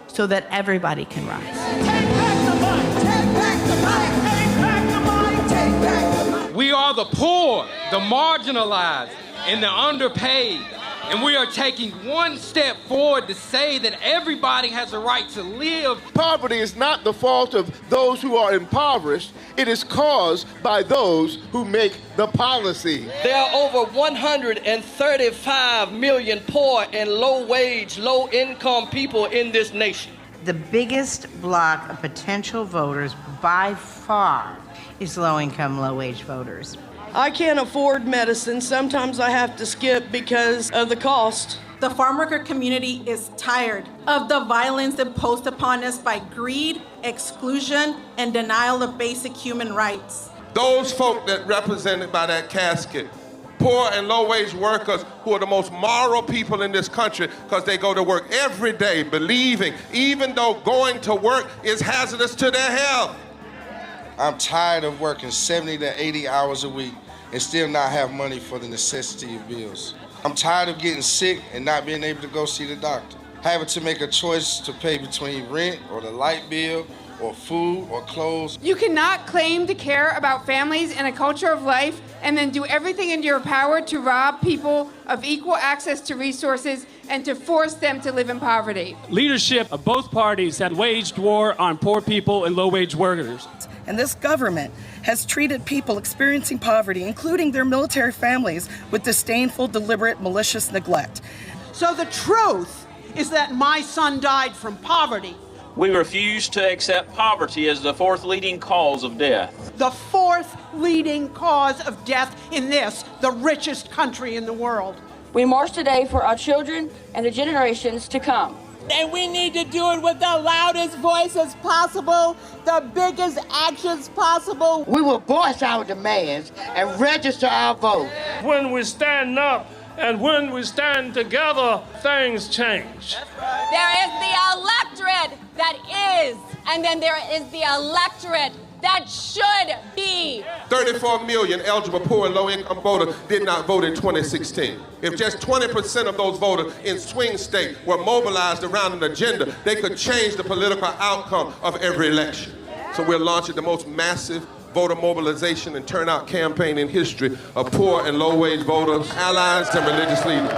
so that everybody can rise. Take back the mic, take back the mic, take back the mic, take back the mic. We are the poor, the marginalized, and the underpaid, And we are taking one step forward to say that everybody has a right to live. Poverty is not the fault of those who are impoverished. It is caused by those who make the policy. There are over 135 million poor and low-wage, low-income people in this nation. The biggest block of potential voters by far is low-income, low-wage voters. I can't afford medicine. Sometimes I have to skip because of the cost. The farm worker community is tired of the violence imposed upon us by greed, exclusion, and denial of basic human rights. Those folk that represented by that casket, poor and low-wage workers who are the most moral people in this country because they go to work every day believing, even though going to work is hazardous to their health. I'm tired of working 70 to 80 hours a week and still not have money for the necessity of bills. I'm tired of getting sick and not being able to go see the doctor. Having to make a choice to pay between rent or the light bill or food or clothes. You cannot claim to care about families and a culture of life and then do everything in your power to rob people of equal access to resources and to force them to live in poverty. Leadership of both parties had waged war on poor people and low-wage workers. And this government has treated people experiencing poverty, including their military families, with disdainful, deliberate, malicious neglect. So the truth is that my son died from poverty. We refuse to accept poverty as the fourth leading cause of death. The fourth leading cause of death in this, the richest country in the world. We march today for our children and the generations to come. And we need to do it with the loudest voices possible, the biggest actions possible. We will voice our demands and register our vote. When we stand up and when we stand together, things change. There is the electorate that is, and then there is the electorate that should be. 34 million eligible poor and low-income voters did not vote in 2016. If just 20% of those voters in swing states were mobilized around an agenda, they could change the political outcome of every election. So we're launching the most massive voter mobilization and turnout campaign in history of poor and low-wage voters, allies, and religious leaders.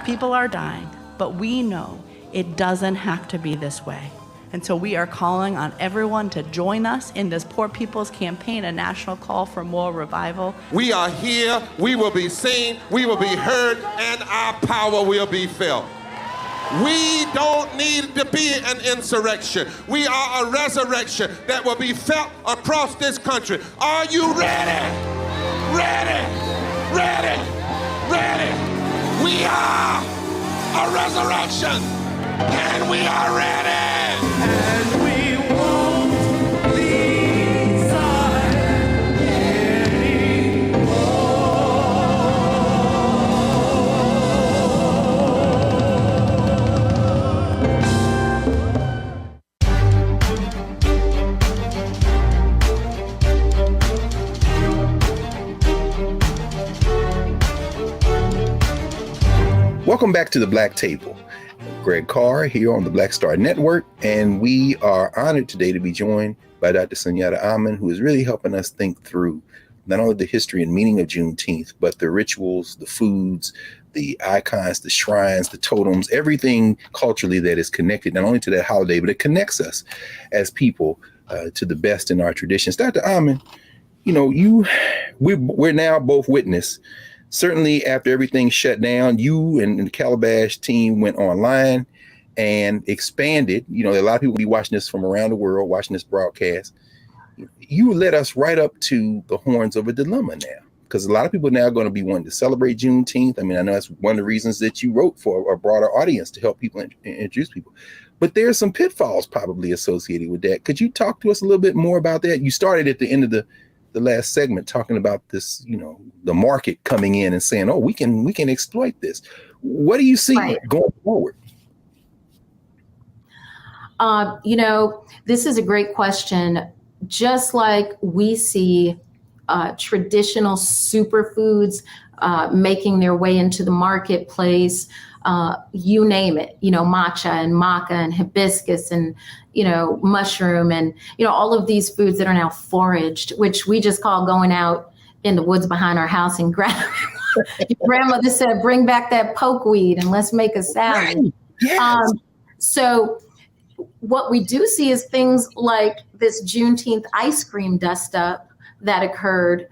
People are dying, but we know it doesn't have to be this way. And so we are calling on everyone to join us in this Poor People's Campaign, a national call for more revival. We are here, we will be seen, we will be heard, and our power will be felt. We don't need to be an insurrection. We are a resurrection that will be felt across this country. Are you ready? Ready? Ready? Ready? We are a resurrection, and we are ready. And we won't be silent anymore. Welcome back to the Black Table. Greg Carr here on the Black Star Network, and we are honored today to be joined by Dr. Sunyatta Amen, who is really helping us think through not only the history and meaning of Juneteenth, but the rituals, the foods, the icons, the shrines, the totems, everything culturally that is connected not only to that holiday, but it connects us as people to the best in our traditions. Dr. Amen, you know, we're now both witness. Certainly after everything shut down, you and the Calabash team went online and expanded. You know, a lot of people be watching this from around the world, watching this broadcast. You led us right up to the horns of a dilemma now, because a lot of people now are going to be wanting to celebrate Juneteenth. I mean, I know that's one of the reasons that you wrote for a broader audience to help people introduce people. But there's some pitfalls probably associated with that. Could you talk to us a little bit more about that? You started at the end of the last segment talking about this, you know, the market coming in and saying, oh, we can exploit this. What do you see going forward? You know, this is a great question. Just like we see traditional superfoods making their way into the marketplace, you name it, you know, matcha and maca and hibiscus and, you know, mushroom and, you know, all of these foods that are now foraged, which we just call going out in the woods behind our house and grabbing Your grandmother said, bring back that pokeweed and let's make a salad. Right. Yes. So what we do see is things like this Juneteenth ice cream dust up that occurred,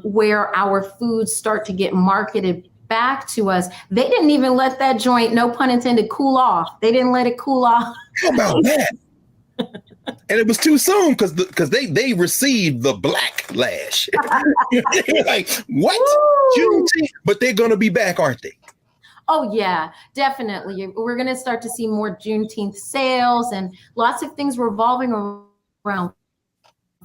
where our foods start to get marketed back to us. They didn't even let that joint, no pun intended, cool off. They didn't let it cool off. How about that? And it was too soon because they received the backlash. Like, what? Juneteenth? But they're going to be back, aren't they? Oh, yeah, definitely. We're going to start to see more Juneteenth sales and lots of things revolving around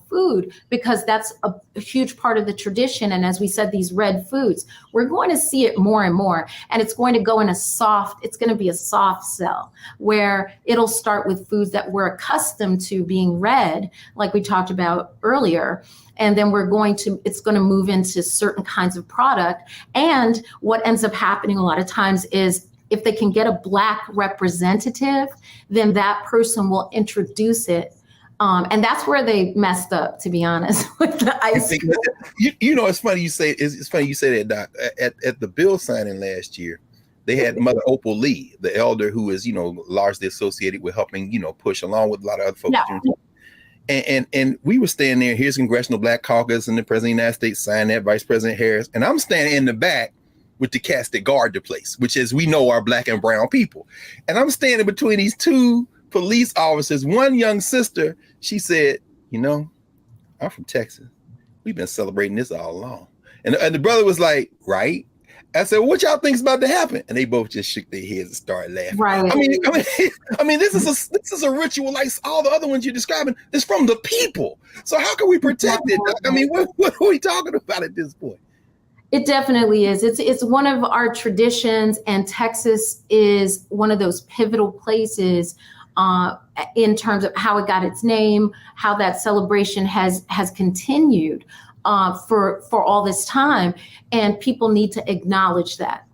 food, because that's a huge part of the tradition. And as we said, these red foods, we're going to see it more and more. And it's going to go in it's going to be a soft sell, where it'll start with foods that we're accustomed to being red, like we talked about earlier. And then it's going to move into certain kinds of product. And what ends up happening a lot of times is if they can get a Black representative, then that person will introduce it. And that's where they messed up, to be honest, with the ice cream. It's funny you say that, Doc. At the bill signing last year, they had Mother Opal Lee, the elder who is, largely associated with helping, push along with a lot of other folks. Yeah. And we were standing there. Here's Congressional Black Caucus, and the President of the United States signed that, Vice President Harris, and I'm standing in the back with the cats that guard the place, which, as we know, are Black and brown people. And I'm standing between these two police officers. One young sister, she said, I'm from Texas. We've been celebrating this all along. And the brother was like, right? I said, what y'all think's about to happen? And they both just shook their heads and started laughing. Right. I mean, this is a ritual like all the other ones you're describing. It's from the people. So how can we protect it? I mean, what are we talking about at this point? It definitely is. It's one of our traditions, and Texas is one of those pivotal places in terms of how it got its name, how that celebration has continued for all this time, and people need to acknowledge that.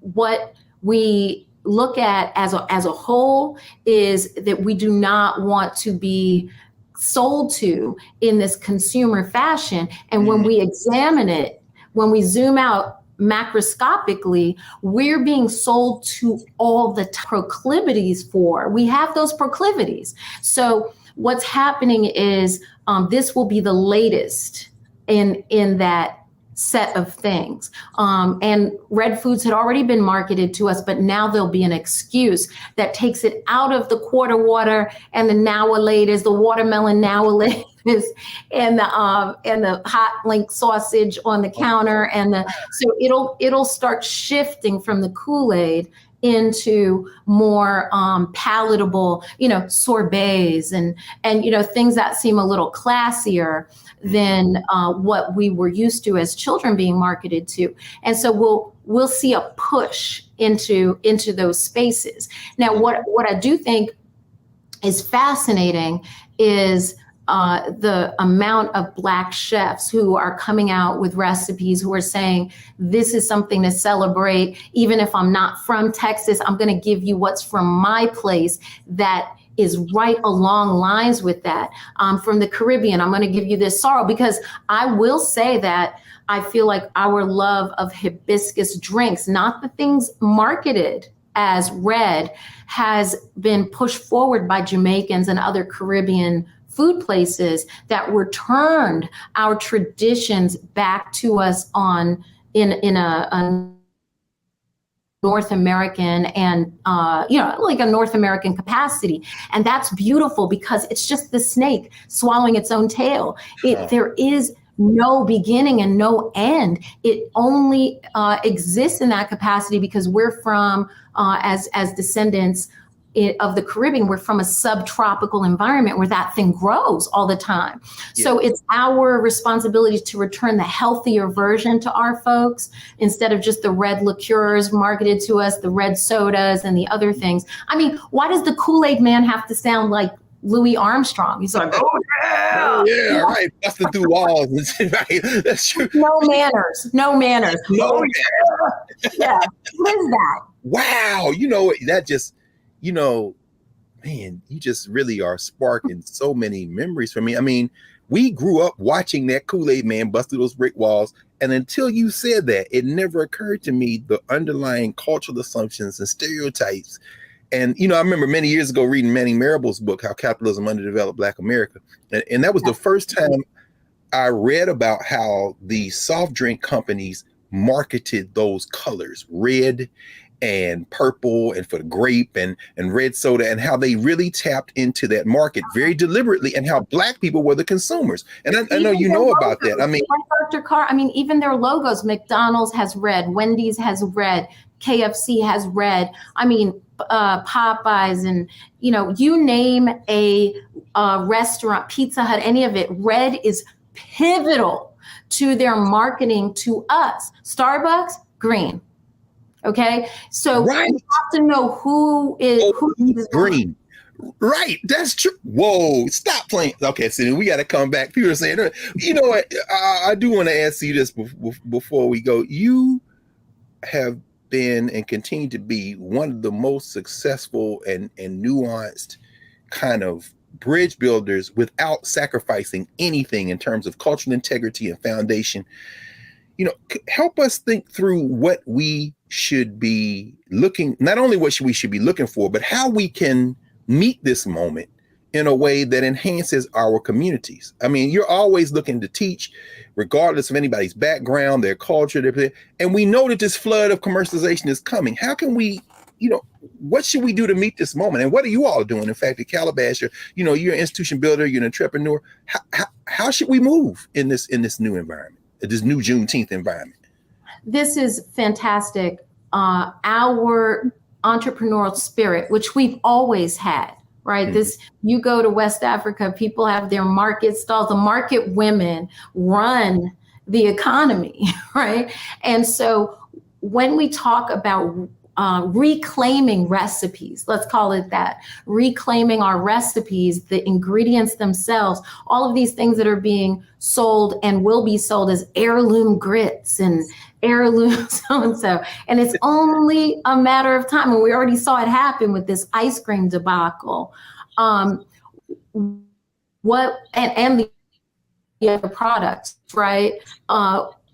What we look at as a whole is that we do not want to be sold to in this consumer fashion, and when we examine it, when we zoom out macroscopically, we're being sold to all the proclivities for. We have those proclivities. So what's happening is this will be the latest in that set of things. And red foods had already been marketed to us, but now there'll be an excuse that takes it out of the quarter water and the now-a-latest, the watermelon now-a-latest, and the hot link sausage on the counter, so it'll start shifting from the Kool-Aid into more palatable, sorbets and things that seem a little classier than what we were used to as children being marketed to. And so we'll see a push into those spaces. Now, what I do think is fascinating is the amount of Black chefs who are coming out with recipes, who are saying, this is something to celebrate. Even if I'm not from Texas, I'm going to give you what's from my place that is right along lines with that. From the Caribbean, I'm going to give you this sorrel, because I will say that I feel like our love of hibiscus drinks, not the things marketed as red, has been pushed forward by Jamaicans and other Caribbean food places that returned our traditions back to us in a North American and like a North American capacity. And that's beautiful, because it's just the snake swallowing its own tail. There is no beginning and no end. It only exists in that capacity because we're from, as descendants of the Caribbean, we're from a subtropical environment where that thing grows all the time. Yeah. So it's our responsibility to return the healthier version to our folks, instead of just the red liqueurs marketed to us, the red sodas and the other things. I mean, why does the Kool-Aid man have to sound like Louis Armstrong? He's like, oh yeah, yeah, right, busting through walls. Right, that's true. No manners. Oh yeah. What is that? Wow, that just, man, you just really are sparking so many memories for me. I mean, We grew up watching that Kool-Aid man bust through those brick walls. And until you said that, it never occurred to me the underlying cultural assumptions and stereotypes. And, I remember many years ago reading Manning Marable's book, How Capitalism Underdeveloped Black America. And that was the first time I read about how the soft drink companies marketed those colors, red and purple, and for the grape and red soda, and how they really tapped into that market very deliberately, and how Black people were the consumers. And I know you know about that. I mean, Dr. Carr, even their logos, McDonald's has red, Wendy's has red, KFC has red. Popeyes, and you name a restaurant, Pizza Hut, any of it, red is pivotal to their marketing to us. Starbucks, green. Okay, so we have to know who is green. Right, that's true. Whoa, stop playing. Okay, so we got to come back. People are saying, you know what? I do want to ask you this before we go. You have been and continue to be one of the most successful and nuanced kind of bridge builders without sacrificing anything in terms of cultural integrity and foundation. Help us think through what we should be looking, not only what we should be looking for, but how we can meet this moment in a way that enhances our communities. You're always looking to teach, regardless of anybody's background, their culture, and we know that this flood of commercialization is coming. How can we, what should we do to meet this moment? And what are you all doing? In fact, at Calabash, you're an institution builder, you're an entrepreneur. How should we move in this new environment, this new Juneteenth environment? This is fantastic. Our entrepreneurial spirit, which we've always had, right? Mm-hmm. You go to West Africa, people have their market stalls. The market women run the economy, right? And so when we talk about reclaiming recipes, let's call it that, reclaiming our recipes, the ingredients themselves, all of these things that are being sold and will be sold as heirloom grits and heirloom so-and-so. And it's only a matter of time. And we already saw it happen with this ice cream debacle. And the other products, right?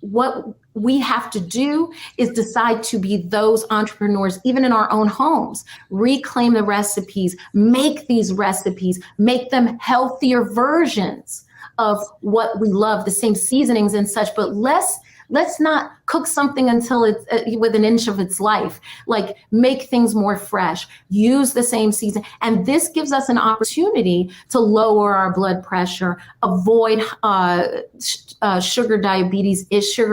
What we have to do is decide to be those entrepreneurs, even in our own homes, reclaim the recipes, make these recipes, make them healthier versions of what we love, the same seasonings and such, but let's not cook something until it's with an inch of its life. Like, make things more fresh, use the same season. And this gives us an opportunity to lower our blood pressure, avoid sugar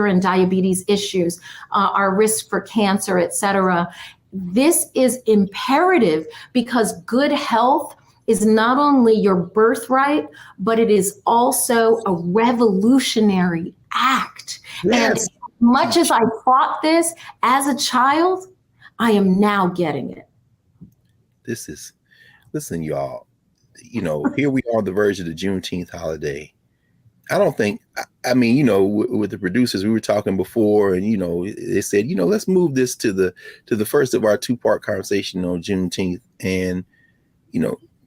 and diabetes issues, our risk for cancer, et cetera. This is imperative because good health is not only your birthright, but it is also a revolutionary act. Yes. And as much as I fought this as a child, I am now getting it. Listen, y'all, here we are on the verge of the Juneteenth holiday. I don't think, with the producers, we were talking before, and, they said, let's move this to the first of our 2-part conversation on Juneteenth. And,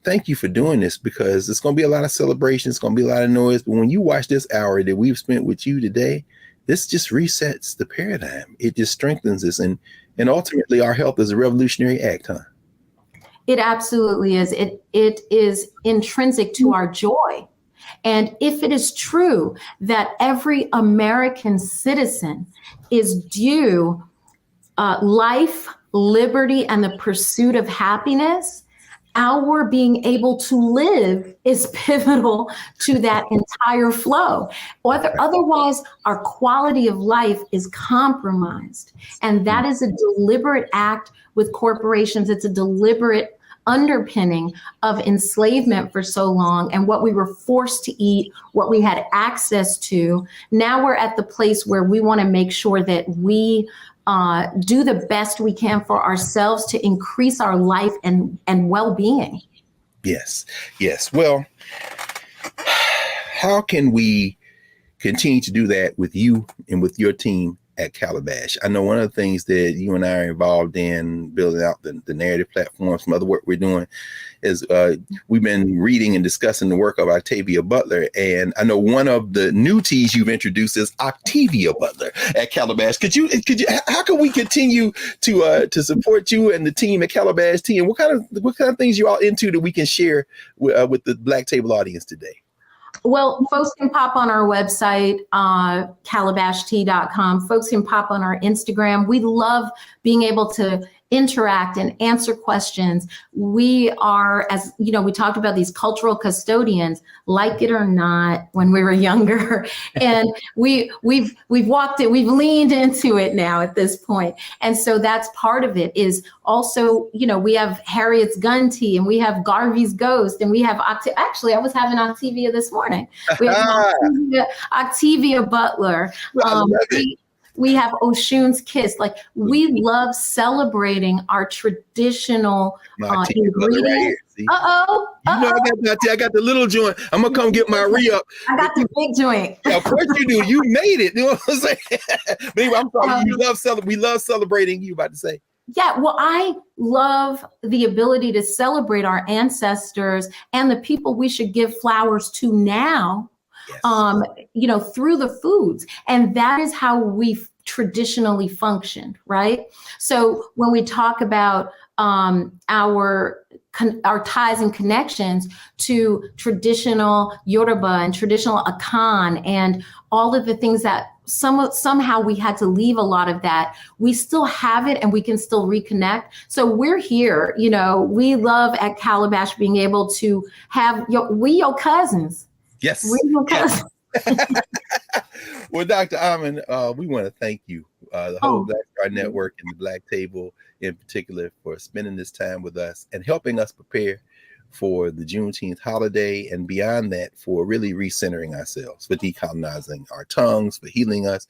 thank you for doing this, because it's going to be a lot of celebration. It's going to be a lot of noise. But when you watch this hour that we've spent with you today, this just resets the paradigm. It just strengthens us. And ultimately, our health is a revolutionary act, huh? It absolutely is. It is intrinsic to our joy. And if it is true that every American citizen is due life, liberty, and the pursuit of happiness, our being able to live is pivotal to that entire flow. Otherwise, our quality of life is compromised. And that is a deliberate act with corporations. It's a deliberate underpinning of enslavement for so long, and what we were forced to eat, what we had access to. Now we're at the place where we want to make sure that we do the best we can for ourselves to increase our life and well-being. Yes. Well, how can we continue to do that with you and with your team at Calabash. I know one of the things that you and I are involved in building out the narrative platforms, some other work we're doing is we've been reading and discussing the work of Octavia Butler. And I know one of the new T's you've introduced is Octavia Butler at Calabash. How can we continue to support you and the team at Calabash team? What kind of things you all into that we can share with the Black Table audience today? Well, folks can pop on our website, calabashtea.com. Folks can pop on our Instagram. We love being able to interact and answer questions. We are, as you know, we talked about these cultural custodians, like it or not, when we were younger, and we've walked it, we've leaned into it now at this point. And so that's part of it is also, you know, we have Harriet's Gun Tea and we have Garvey's Ghost and we have, actually, I was having Octavia this morning. We have Octavia Butler. We have Oshun's Kiss. Like, we love celebrating our traditional ingredients. Right, I got the little joint. I'm gonna come get my re-up. I got the big joint. Yeah, of course you do. You made it. You know what I'm saying? But anyway, I'm sorry. We love celebrating. You about to say? Yeah, well, I love the ability to celebrate our ancestors and the people we should give flowers to now. Yes. You know, through the foods. And that is how we've traditionally functioned, right? So when we talk about our ties and connections to traditional Yoruba and traditional Akan and all of the things that somehow we had to leave a lot of that, we still have it and we can still reconnect. So we're here, you know, we love at Calabash being able to have your cousins. Yes. Yes. Well, Dr. Amen, we want to thank you, the whole Black Star Network and the Black Table in particular, for spending this time with us and helping us prepare for the Juneteenth holiday, and beyond that, for really recentering ourselves, for decolonizing our tongues, for healing us.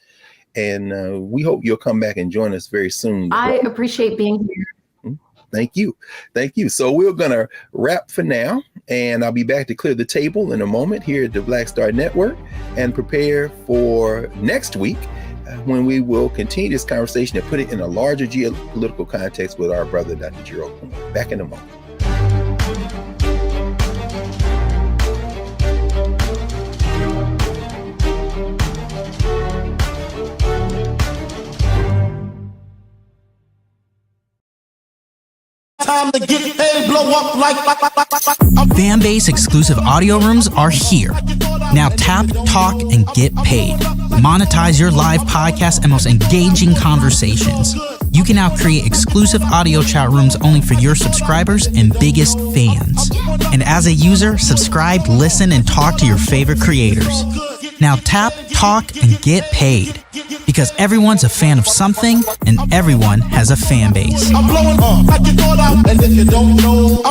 And we hope you'll come back and join us very soon. I appreciate being here. Thank you. Thank you. So we're going to wrap for now, and I'll be back to clear the table in a moment here at the Black Star Network and prepare for next week when we will continue this conversation and put it in a larger geopolitical context with our brother, Dr. Gerald Kuhn. Back in a moment. Time to get paid, blow up like Fanbase exclusive audio rooms are here. Now tap, talk, and get paid. Monetize your live podcast and most engaging conversations. You can now create exclusive audio chat rooms only for your subscribers and biggest fans. And as a user, subscribe, listen, and talk to your favorite creators. Now tap, talk, and get paid. Because everyone's a fan of something, and everyone has a fan base. I'm blowing up like you thought out, and if you don't know,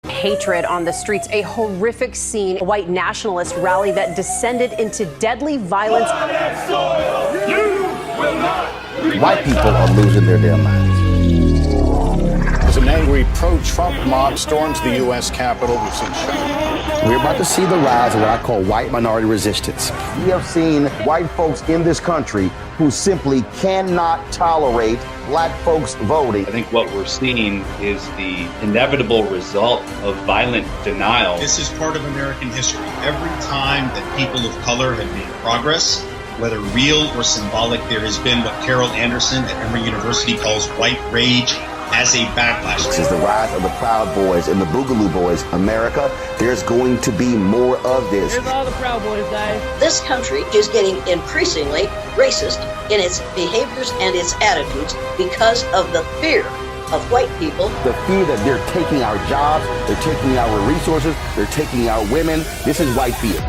hatred on the streets, a horrific scene, a white nationalist rally that descended into deadly violence. White people are losing their damn minds. As an angry pro-Trump mob storms the U.S. Capitol, we've seen We're about to see the rise of what I call white minority resistance. We have seen white folks in this country who simply cannot tolerate black folks voting. I think what we're seeing is the inevitable result of violent denial. This is part of American history. Every time that people of color have made progress, whether real or symbolic, there has been what Carol Anderson at Emory University calls white rage as a backlash. This is the rise of the Proud Boys and the Boogaloo Boys. America, there's going to be more of this. Here's all the Proud Boys, guys. This country is getting increasingly racist in its behaviors and its attitudes because of the fear of white people. The fear that they're taking our jobs, they're taking our resources, they're taking our women. This is white fear.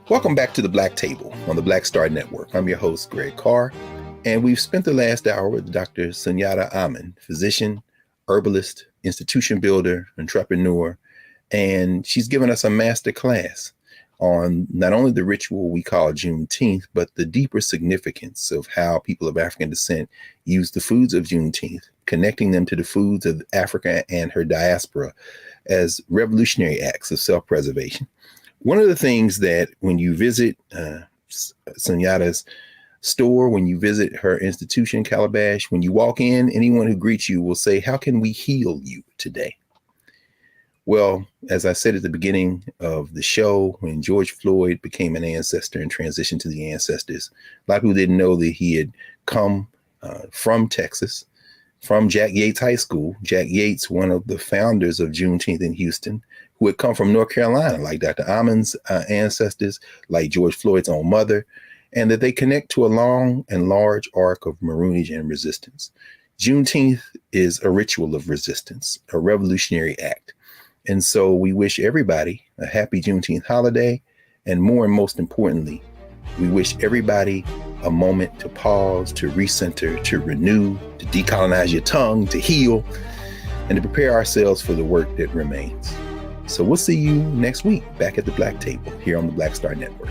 Welcome back to the Black Table on the Black Star Network. I'm your host, Greg Carr. And we've spent the last hour with Dr. Sunyatta Amen, physician, herbalist, institution builder, entrepreneur, and she's given us a master class on not only the ritual we call Juneteenth, but the deeper significance of how people of African descent use the foods of Juneteenth, connecting them to the foods of Africa and her diaspora as revolutionary acts of self-preservation. One of the things that when you visit Sunyatta's store, when you visit her institution, Calabash, when you walk in, anyone who greets you will say, "How can we heal you today?" Well, as I said at the beginning of the show, when George Floyd became an ancestor and transitioned to the ancestors, a lot of people didn't know that he had come from Texas, from Jack Yates High School. Jack Yates, one of the founders of Juneteenth in Houston, who had come from North Carolina, like Dr. Amen's ancestors, like George Floyd's own mother, and that they connect to a long and large arc of maroonage and resistance. Juneteenth is a ritual of resistance, a revolutionary act. And so we wish everybody a happy Juneteenth holiday. And more and most importantly, we wish everybody a moment to pause, to recenter, to renew, to decolonize your tongue, to heal, and to prepare ourselves for the work that remains. So we'll see you next week back at the Black Table here on the Black Star Network.